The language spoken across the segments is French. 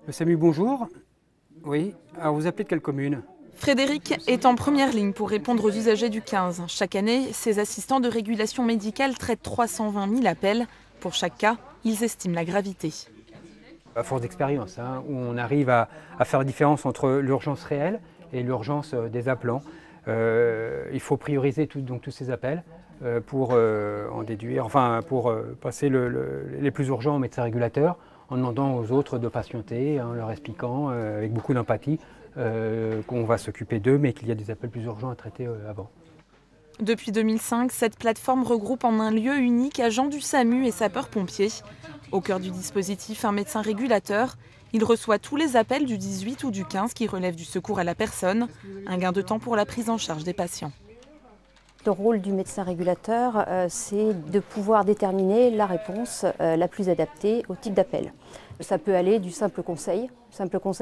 Le SAMU, bonjour. Oui, alors vous appelez de quelle commune? Frédéric est en première ligne pour répondre aux usagers du 15. Chaque année, ses assistants de régulation médicale traitent 320 000 appels. Pour chaque cas, ils estiment la gravité. À force d'expérience, où on arrive à faire la différence entre l'urgence réelle et l'urgence des appelants. Il faut prioriser tous ces appels pour en déduire, pour passer les plus urgents au médecin régulateur, en demandant aux autres de patienter, en leur expliquant avec beaucoup d'empathie qu'on va s'occuper d'eux, mais qu'il y a des appels plus urgents à traiter avant. Depuis 2005, cette plateforme regroupe en un lieu unique agents du SAMU et sapeurs-pompiers. Au cœur du dispositif, un médecin régulateur. Il reçoit tous les appels du 18 ou du 15 qui relèvent du secours à la personne. Un gain de temps pour la prise en charge des patients. Le rôle du médecin régulateur, c'est de pouvoir déterminer la réponse la plus adaptée au type d'appel. Ça peut aller du simple conseil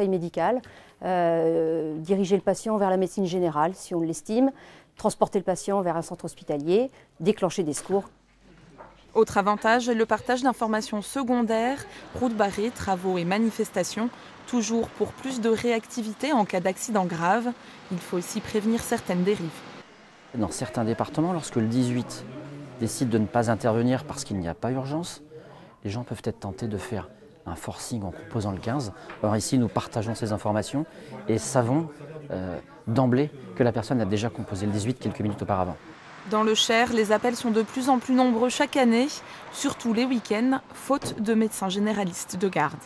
médical, diriger le patient vers la médecine générale si on l'estime, transporter le patient vers un centre hospitalier, déclencher des secours. Autre avantage, le partage d'informations secondaires, routes barrées, travaux et manifestations, toujours pour plus de réactivité en cas d'accident grave. Il faut aussi prévenir certaines dérives. Dans certains départements, lorsque le 18 décide de ne pas intervenir parce qu'il n'y a pas urgence, les gens peuvent être tentés de faire un forcing en composant le 15. Or ici, nous partageons ces informations et savons d'emblée que la personne a déjà composé le 18 quelques minutes auparavant. Dans le Cher, les appels sont de plus en plus nombreux chaque année, surtout les week-ends, faute de médecins généralistes de garde.